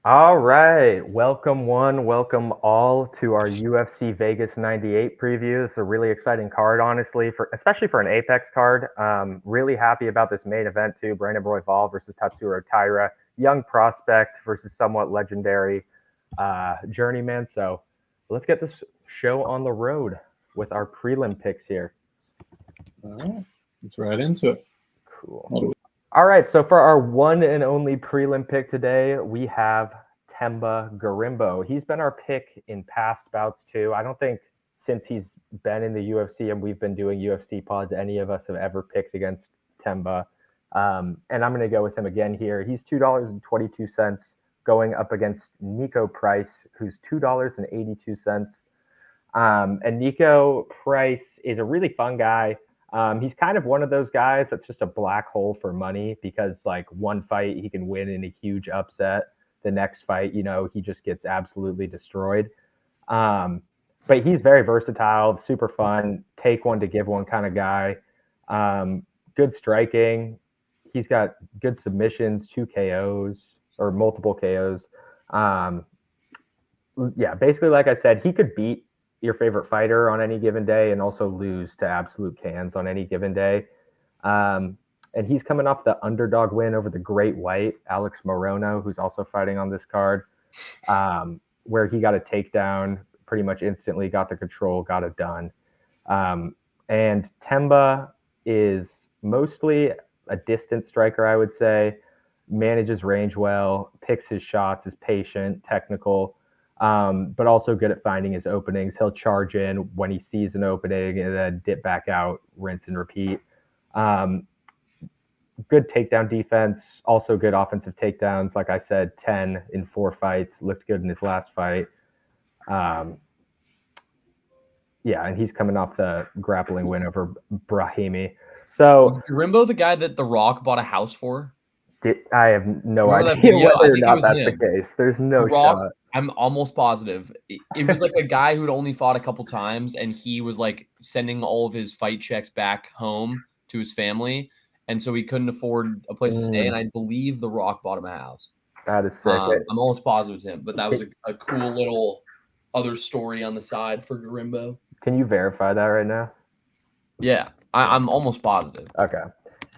All right, welcome one, welcome all to our UFC Vegas 98 preview. It's a really exciting card, honestly, especially for an Apex card. Really happy about this main event too. Brandon Royval versus Tatsuro Taira, young prospect versus somewhat legendary journeyman. So let's get this show on the road with our prelim picks here. All right, let's right into it. Cool. All right, so for our one and only prelim pick today, we have Temba Garimbo. He's been our pick in past bouts too. I don't think since he's been in the UFC and we've been doing UFC pods, any of us have ever picked against Temba. And I'm going to go with him again here. He's $2.22 going up against Nico Price, who's $2.82. And Nico Price is a really fun guy. He's kind of one of those guys that's just a black hole for money because, like, one fight he can win in a huge upset. The next fight, he just gets absolutely destroyed. But he's very versatile, super fun, take one to give one kind of guy. Good striking. He's got good submissions, 2 KOs or multiple KOs. Yeah, basically, like I said, he could beat your favorite fighter on any given day and also lose to absolute cans on any given day. And he's coming off the underdog win over the Great White, Alex Morono, who's also fighting on this card, where he got a takedown pretty much instantly, got the control, got it done. And Temba is mostly a distance striker, I would say, manages range well, picks his shots, is patient, technical. But also good at finding his openings. He'll charge in when he sees an opening and then dip back out, rinse and repeat. Good takedown defense, also good offensive takedowns. Like I said, 10 in 4 fights, looked good in his last fight. Yeah, and he's coming off the grappling win over Brahimi. So was Garimbo the guy that The Rock bought a house for? I have no Remember that idea video? whether I or think it not was that's him. the case. There's no The Rock, shot. I'm almost positive. It was like a guy who'd only fought a couple times, and he was like sending all of his fight checks back home to his family, and so he couldn't afford a place to stay. And I believe The Rock bought him a house. That is sick. I'm almost positive it's him, but that was a cool little other story on the side for Garimbo. Can you verify that right now? Yeah, I'm almost positive. Okay.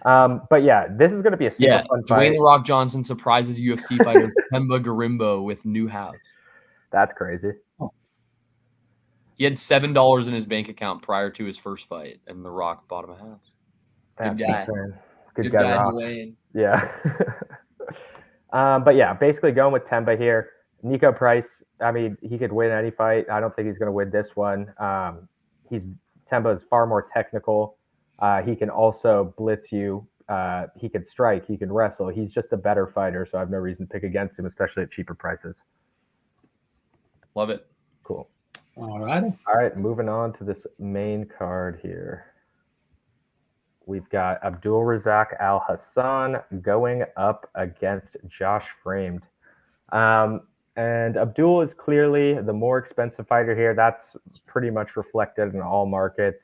But yeah, this is going to be a super fun fight. Dwayne The Rock Johnson surprises UFC fighter Temba Garimbo with new house. That's crazy. He had $7 in his bank account prior to his first fight, and The Rock bought him a house. That's Good guy. insane. Good guy, Rock. Dwayne. Yeah. But yeah, basically going with Temba here. Nico Price, I mean, he could win any fight. I don't think he's going to win this one. Temba is far more technical. He can also blitz you. He can strike. He can wrestle. He's just a better fighter, so I have no reason to pick against him, especially at cheaper prices. Love it. Cool. All right, moving on to this main card here. We've got Abdul Razak Al Hassan going up against Josh Framed. And Abdul is clearly the more expensive fighter here. That's pretty much reflected in all markets.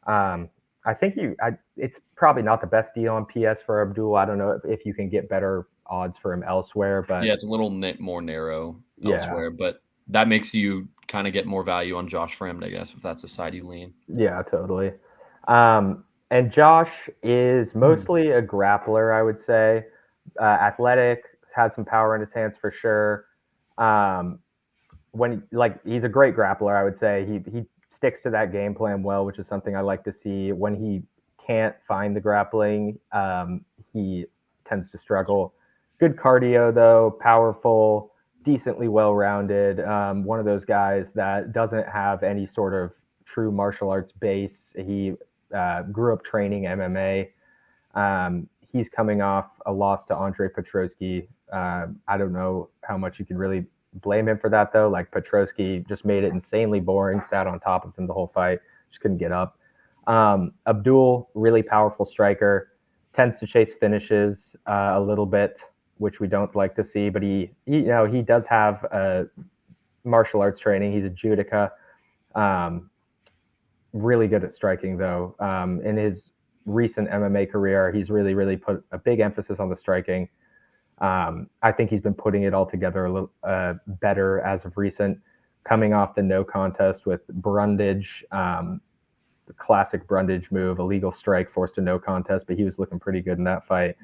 I think it's probably not the best deal on PS for Abdul. I don't know if you can get better odds for him elsewhere, but yeah, it's a little more narrow elsewhere, but that makes you kind of get more value on Josh Framed, I guess, if that's the side you lean. Yeah, totally. And Josh is mostly a grappler, I would say. Athletic, has some power in his hands for sure. He's a great grappler, I would say. He sticks to that game plan well, which is something I like to see. When he can't find the grappling, he tends to struggle. Good cardio, though, powerful, decently well-rounded. One of those guys that doesn't have any sort of true martial arts base. He grew up training MMA. He's coming off a loss to Andre Petroski. I don't know how much you can really blame him for that, though. Like, Petroski just made it insanely boring, sat on top of him the whole fight, just couldn't get up. Abdul, really powerful striker, tends to chase finishes a little bit, which we don't like to see, but he does have martial arts training. He's a judoka. Really good at striking, though. In his recent MMA career, he's really put a big emphasis on the striking. I think he's been putting it all together a little better as of recent, coming off the no contest with Brundage, the classic Brundage move, illegal strike, forced a no contest, but he was looking pretty good in that fight.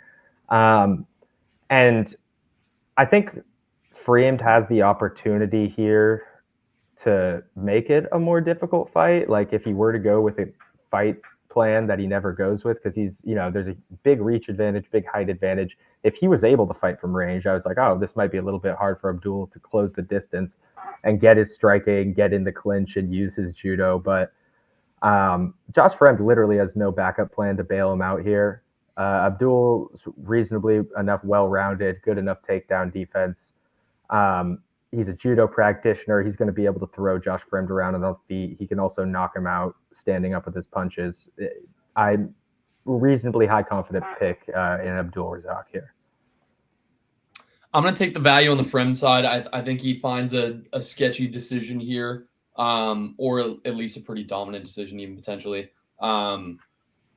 And I think Freeland has the opportunity here to make it a more difficult fight. Like if he were to go with a fight plan that he never goes with, because there's a big reach advantage, big height advantage. If he was able to fight from range, I was like, oh, this might be a little bit hard for Abdul to close the distance and get his striking, get in the clinch, and use his judo. But Josh Fremd literally has no backup plan to bail him out here. Abdul's reasonably enough well-rounded, good enough takedown defense. He's a judo practitioner. He's going to be able to throw Josh Fremd around on the feet. He can also knock him out standing up with his punches. I'm reasonably high confident pick in Abdul Razak here. I'm going to take the value on the Fremd side. I think he finds a sketchy decision here, or at least a pretty dominant decision, even potentially.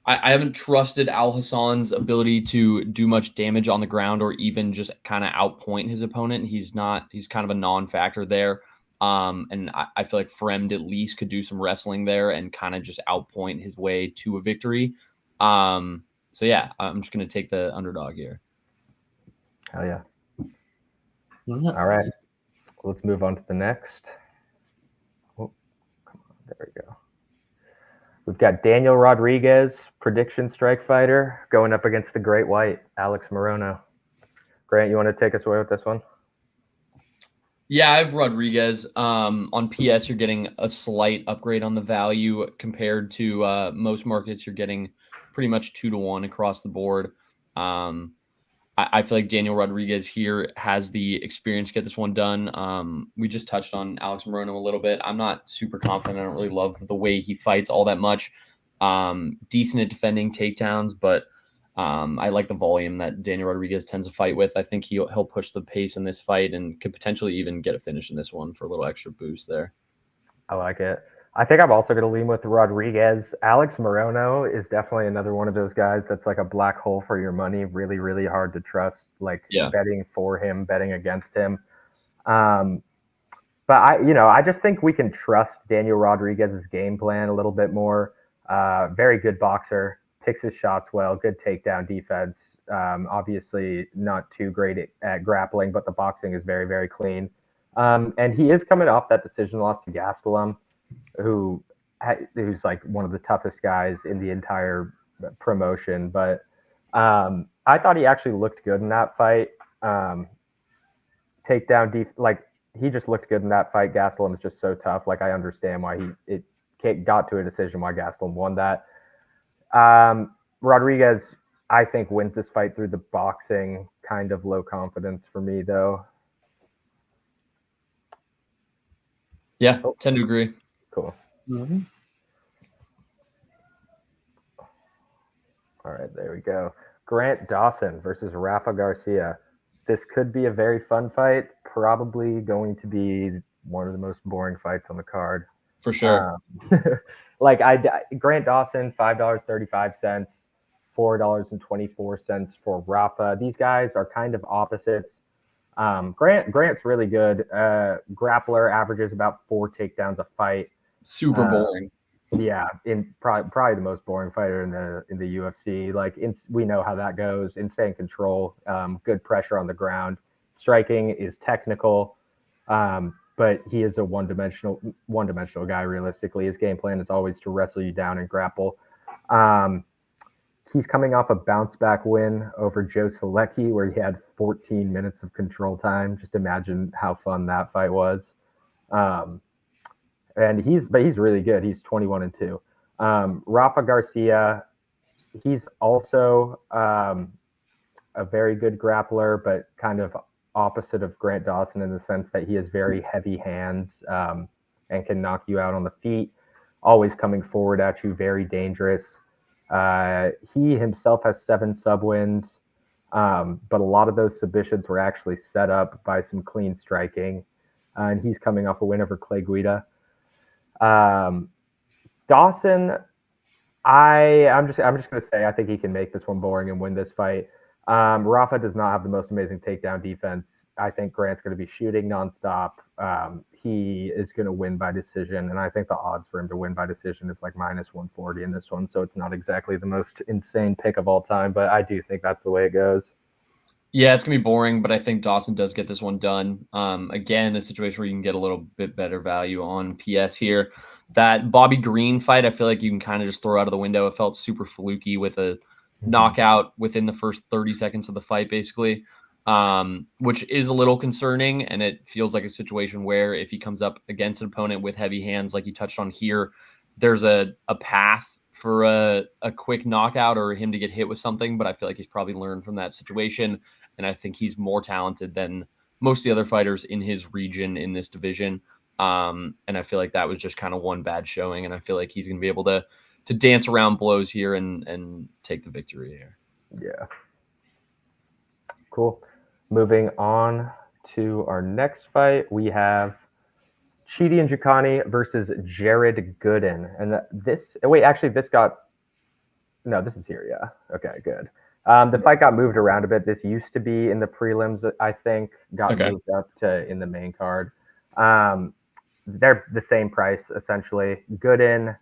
I haven't trusted Al Hassan's ability to do much damage on the ground or even just kind of outpoint his opponent. He's kind of a non-factor there. And I feel like Fremd at least could do some wrestling there and kind of just outpoint his way to a victory. So yeah, I'm just going to take the underdog here. Hell yeah. All right. Let's move on to the next. Oh, come on. There we go. We've got Daniel Rodriguez, PredictionStrike fighter, going up against the Great White, Alex Morono. Grant, you want to take us away with this one? Yeah, I have Rodriguez. On PS, you're getting a slight upgrade on the value compared to most markets. You're getting pretty much 2-1 across the board. I feel like Daniel Rodriguez here has the experience to get this one done. We just touched on Alex Morono a little bit. I'm not super confident. I don't really love the way he fights all that much. Decent at defending takedowns, but I like the volume that Daniel Rodriguez tends to fight with. I think he'll push the pace in this fight and could potentially even get a finish in this one for a little extra boost there. I like it. I think I'm also going to lean with Rodriguez. Alex Morono is definitely another one of those guys that's like a black hole for your money. Really, really hard to trust. Like betting for him, betting against him. But I just think we can trust Daniel Rodriguez's game plan a little bit more. Very good boxer, picks his shots well, good takedown defense. Obviously not too great at grappling, but the boxing is very, very clean. And he is coming off that decision loss to Gastelum, who's like one of the toughest guys in the entire promotion. But I thought he actually looked good in that fight. He just looked good in that fight. Gastelum is just so tough. Like I understand why it got to a decision why Gastelum won that. Rodriguez, I think, wins this fight through the boxing. Kind of low confidence for me, though. Yeah, tend to agree. Cool. Mm-hmm. All right, there we go. Grant Dawson versus Rafa Garcia. This could be a very fun fight. Probably going to be one of the most boring fights on the card. For sure. Grant Dawson, $5.35, $4.24 for Rafa. These guys are kind of opposites. Grant's really good. Grappler, averages about 4 takedowns a fight. Super boring. Yeah, in probably the most boring fighter in the UFC. We know how that goes. Insane control, good pressure on the ground. Striking is technical, but he is a one-dimensional guy. Realistically, his game plan is always to wrestle you down and grapple. He's coming off a bounce-back win over Joe Selecki, where he had 14 minutes of control time. Just imagine how fun that fight was. And he's really good. He's 21-2. Rafa Garcia, he's also a very good grappler, but kind of opposite of Grant Dawson in the sense that he has very heavy hands and can knock you out on the feet. Always coming forward at you, very dangerous. He himself has 7 sub-wins, but a lot of those submissions were actually set up by some clean striking. And he's coming off a win over Clay Guida. Dawson, I'm just going to say I think he can make this one boring and win this fight. Rafa does not have the most amazing takedown defense. I think Grant's going to be shooting nonstop. He is going to win by decision, and I think the odds for him to win by decision is like -140 in this one, so it's not exactly the most insane pick of all time, but I do think that's the way it goes. Yeah, it's going to be boring, but I think Dawson does get this one done. Again, a situation where you can get a little bit better value on PS here. That Bobby Green fight, I feel like you can kind of just throw out of the window. It felt super fluky with a knockout within the first 30 seconds of the fight, basically, which is a little concerning. And it feels like a situation where if he comes up against an opponent with heavy hands, like you touched on here, there's a path for a quick knockout or him to get hit with something. But I feel like he's probably learned from that situation. And I think he's more talented than most of the other fighters in his region in this division. And I feel like that was just kind of one bad showing. And I feel like he's going to be able to dance around blows here and take the victory here. Yeah. Cool. Moving on to our next fight, we have Chidi Njokuani versus Jared Gooden. And this is here. Yeah. Okay, good. The fight got moved around a bit. This used to be in the prelims, I think, got moved up to in the main card. They're the same price, essentially. Gooden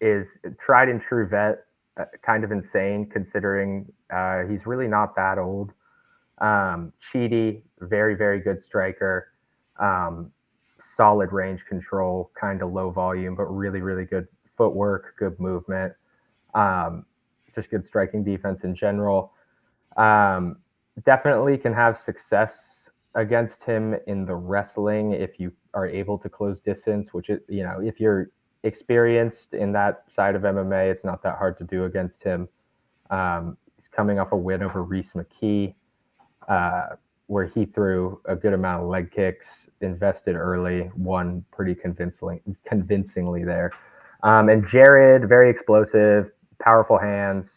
is tried and true vet, kind of insane considering he's really not that old. Chidi, very, very good striker. Solid range control, kind of low volume, but really, really good footwork, good movement. Just good striking defense in general. Definitely can have success against him in the wrestling if you are able to close distance, which is, if you're experienced in that side of MMA, it's not that hard to do against him. He's coming off a win over Reese McKee, where he threw a good amount of leg kicks, invested early, won pretty convincingly there. And Jared, very explosive, powerful hands,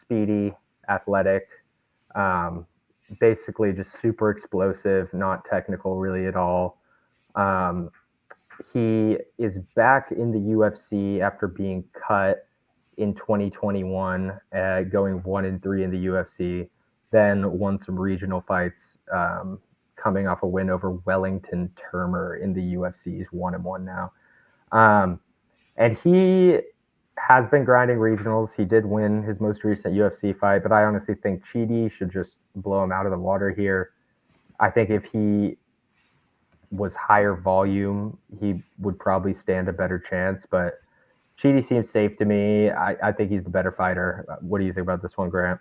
speedy, athletic, basically just super explosive, not technical really at all. He is back in the UFC after being cut in 2021, going 1-3 in the UFC, then won some regional fights, coming off a win over Wellington Turmer in the UFC. He's 1-1 now. And he has been grinding regionals. He did win his most recent UFC fight, but I honestly think Chidi should just blow him out of the water here. I think if he was higher volume, he would probably stand a better chance, but Chidi seems safe to me. I think he's the better fighter. What do you think about this one, Grant?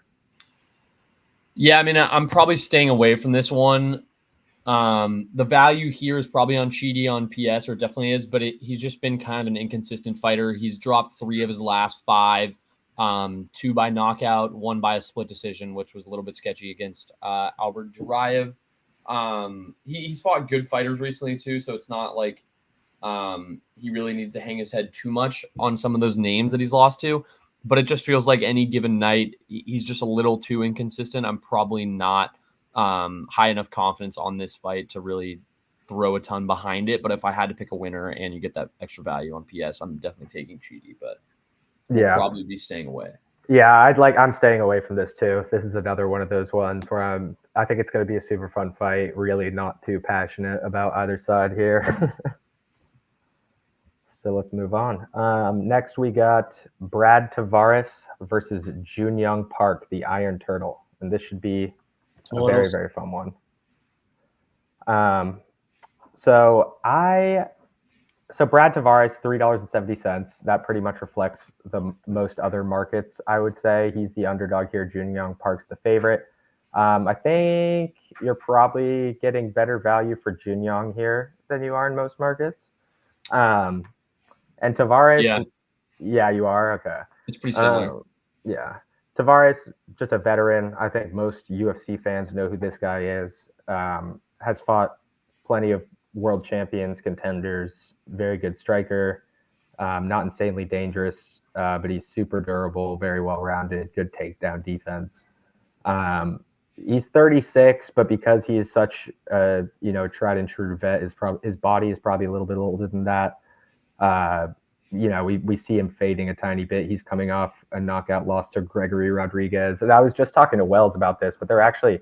Yeah, I mean, I'm probably staying away from this one. The value here is probably on Chidi on PS, or definitely is, but he's just been kind of an inconsistent fighter. He's dropped 3 of his last 5, 2 by knockout, 1 by a split decision, which was a little bit sketchy against Albert Jurayev. He's fought good fighters recently too, so it's not like he really needs to hang his head too much on some of those names that he's lost to. But it just feels like any given night, he's just a little too inconsistent. I'm probably not high enough confidence on this fight to really throw a ton behind it. But if I had to pick a winner and you get that extra value on PS, I'm definitely taking Chidi, but we'll probably be staying away. Yeah, I'm staying away from this too. This is another one of those ones where I think it's going to be a super fun fight. Really not too passionate about either side here. So let's move on. Next, we got Brad Tavares versus Junyoung Park, the Iron Turtle. And this should be a very, very fun one. So Brad Tavares, $3.70. That pretty much reflects the most other markets, I would say. He's the underdog here. Junyoung Park's the favorite. I think you're probably getting better value for Junyoung here than you are in most markets. And Tavares, yeah, you are? Okay. It's pretty similar. Yeah. Tavares, just a veteran. I think most UFC fans know who this guy is. Has fought plenty of world champions, contenders, very good striker, not insanely dangerous, but he's super durable, very well-rounded, good takedown defense. He's 36, but because he is such a tried and true vet, his body is probably a little bit older than that. we see him fading a tiny bit. He's coming off a knockout loss to Gregory Rodriguez. And I was just talking to Wells about this, but there are actually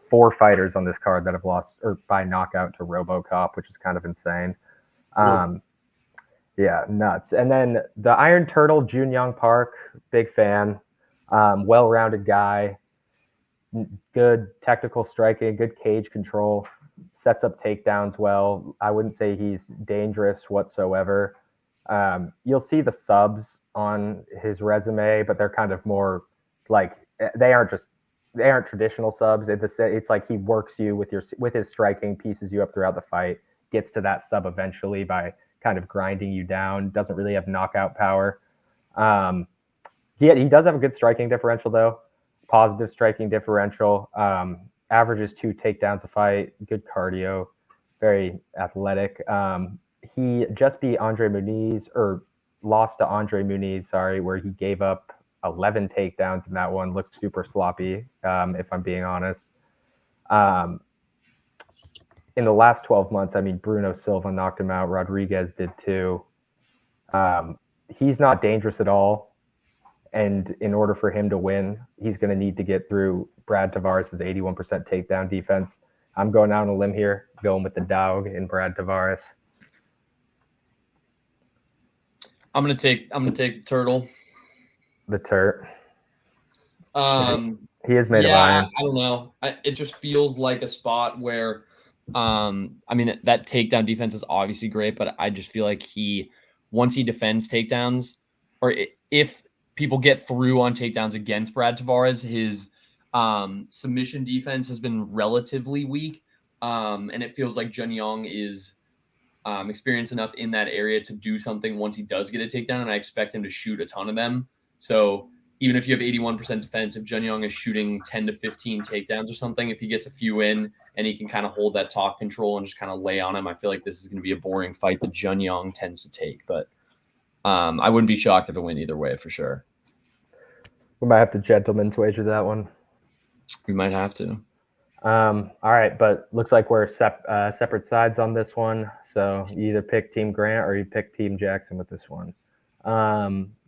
4 fighters on this card that have lost or by knockout to RoboCop, which is kind of insane. Yeah, nuts. And then the Iron Turtle, Jun Young Park, big fan, well-rounded guy, good technical striking, good cage control, sets up takedowns well. I wouldn't say he's dangerous whatsoever. You'll see the subs on his resume, but they're kind of more like they aren't traditional subs. It's like he works you with his striking, pieces you up throughout the fight, gets to that sub eventually by kind of grinding you down. Doesn't really have knockout power. He does have a good striking differential though, positive striking differential. Averages 2 takedowns a fight, good cardio, very athletic. He just beat Andre Muniz, or lost to Andre Muniz, sorry, where he gave up 11 takedowns in that one. Looked super sloppy, if I'm being honest. In the last 12 months, I mean, Bruno Silva knocked him out. Rodriguez did too. He's not dangerous at all. And in order for him to win, he's going to need to get through Brad Tavares' 81% takedown defense. I'm going out on a limb here, going with the dog in Brad Tavares. I'm gonna take Turtle. The Turt. He is made of iron. I don't know. It just feels like a spot where, I mean, that takedown defense is obviously great, but I just feel like once he defends takedowns, or if people get through on takedowns against Brad Tavares, his submission defense has been relatively weak, and it feels like Jun Young is experienced enough in that area to do something once he does get a takedown, and I expect him to shoot a ton of them. So even if you have 81% defense, if Jun Young is shooting 10 to 15 takedowns or something, if he gets a few in and he can kind of hold that top control and just kind of lay on him, I feel like this is going to be a boring fight that Jun Young tends to take. But I wouldn't be shocked if it went either way for sure. We might have to gentleman's wager that one. We might have to. All right, but looks like we're separate sides on this one. So you either pick Team Grant or you pick Team Jackson with this one.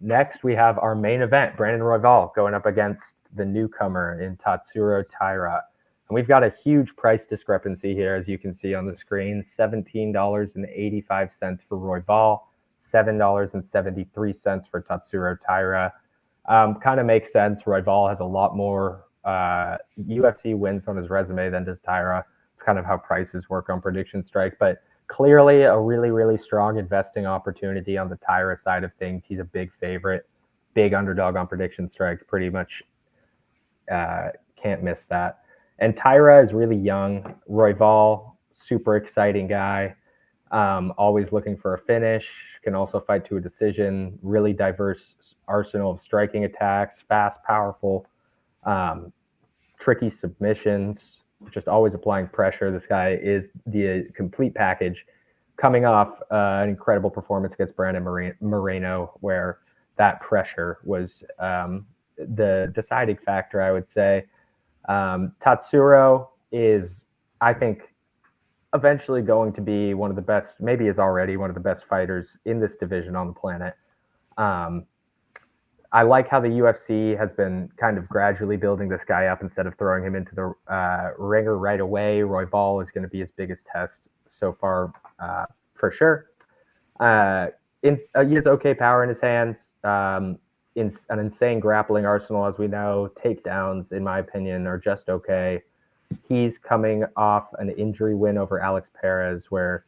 Next, we have our main event, Brandon Royval going up against the newcomer in Tatsuro Taira. And we've got a huge price discrepancy here, as you can see on the screen. $17.85 for Royval, $7.73 for Tatsuro Taira. Kind of makes sense. Royval has a lot more UFC wins on his resume than does Taira. It's kind of how prices work on PredictionStrike, but clearly a really, really strong investing opportunity on the Taira side of things. He's a big favorite, big underdog on PredictionStrike. Pretty much can't miss that. And Taira is really young. Royval, super exciting guy. Always looking for a finish. Can also fight to a decision. Really diverse arsenal of striking attacks. Fast, powerful, tricky submissions. Just always applying pressure. This guy is the complete package. Coming off an incredible performance against Brandon Moreno, where that pressure was the deciding factor, I would say. Tatsuro is, I think, eventually going to be one of the best, maybe is already one of the best fighters in this division on the planet. I like how the UFC has been kind of gradually building this guy up instead of throwing him into the ringer right away. Royval is going to be his biggest test so far, for sure. He has okay power in his hands, in an insane grappling arsenal, as we know. Takedowns, in my opinion, are just okay. He's coming off an injury win over Alex Perez, where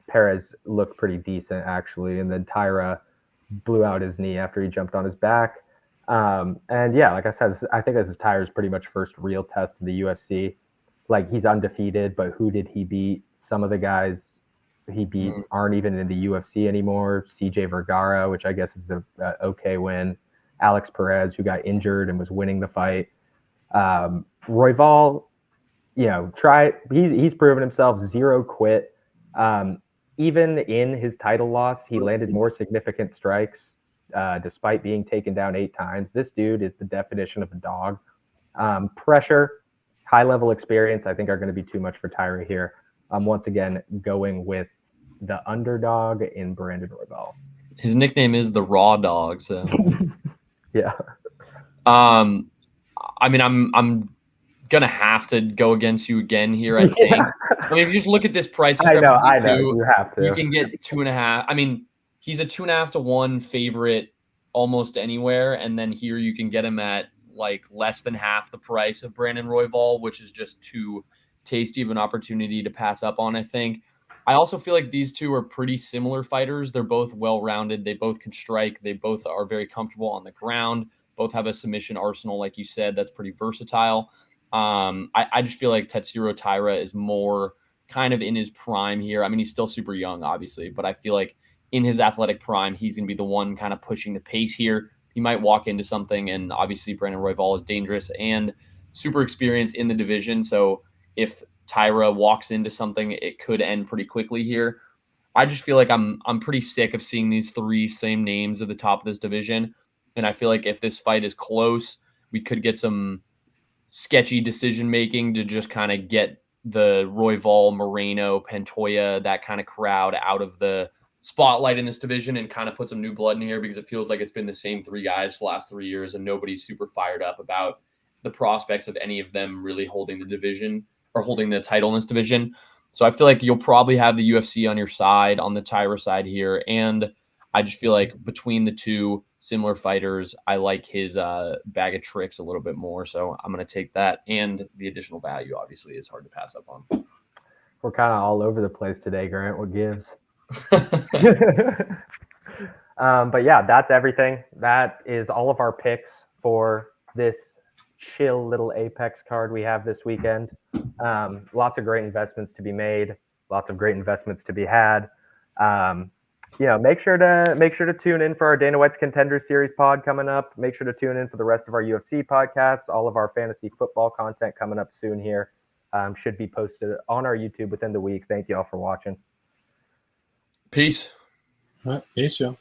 Perez looked pretty decent, actually, and then Taira blew out his knee after he jumped on his back. And yeah, like I said, I think this is Taira's pretty much first real test in the UFC. Like, he's undefeated, but who did he beat? Some of the guys he beat aren't even in the UFC anymore. CJ Vergara, which I guess is a okay win. Alex Perez, who got injured and was winning the fight. Royval, he's proven himself. Zero quit. Even in his title loss, he landed more significant strikes, despite being taken down 8 times. This dude is the definition of a dog. Pressure, high-level experience, I think, are going to be too much for Taira here. Once again, going with the underdog in Brandon Royval. His nickname is the Raw Dog. So yeah. I mean, I'm gonna have to go against you again here. I think. Yeah. I mean, if you just look at this price I know. too, You have to. You can get 2.5. I mean, he's a 2.5 to 1 favorite almost anywhere, and then here you can get him at like less than half the price of Brandon Royval, which is just too tasty of an opportunity to pass up on. I think. I also feel like these two are pretty similar fighters. They're both well-rounded. They both can strike. They both are very comfortable on the ground. Both have a submission arsenal, like you said, that's pretty versatile. I just feel like Tetsuro Taira is more kind of in his prime here. I mean, he's still super young, obviously, but I feel like in his athletic prime, he's going to be the one kind of pushing the pace here. He might walk into something, and obviously Brandon Royval is dangerous and super experienced in the division. So if Taira walks into something, it could end pretty quickly here. I just feel like I'm pretty sick of seeing these three same names at the top of this division. And I feel like if this fight is close, we could get some sketchy decision making to just kind of get the Royval, Moreno, Pantoja, that kind of crowd out of the spotlight in this division and kind of put some new blood in here, because it feels like it's been the same three guys the last 3 years and nobody's super fired up about the prospects of any of them really holding the division or holding the title in this division. So I feel like you'll probably have the UFC on your side, on the Taira side here. And I just feel like between the two similar fighters, I like his bag of tricks a little bit more. So I'm going to take that. And the additional value, obviously, is hard to pass up on. We're kind of all over the place today, Grant. What gives? But yeah, that's everything. That is all of our picks for this chill little Apex card we have this weekend. Lots of great investments to be made. Lots of great investments to be had. Make sure to tune in for our Dana White's Contender Series pod coming up. Make sure to tune in for the rest of our UFC podcasts. All of our fantasy football content coming up soon here. Should be posted on our YouTube within the week. Thank you all for watching. Peace. All right. Peace, y'all.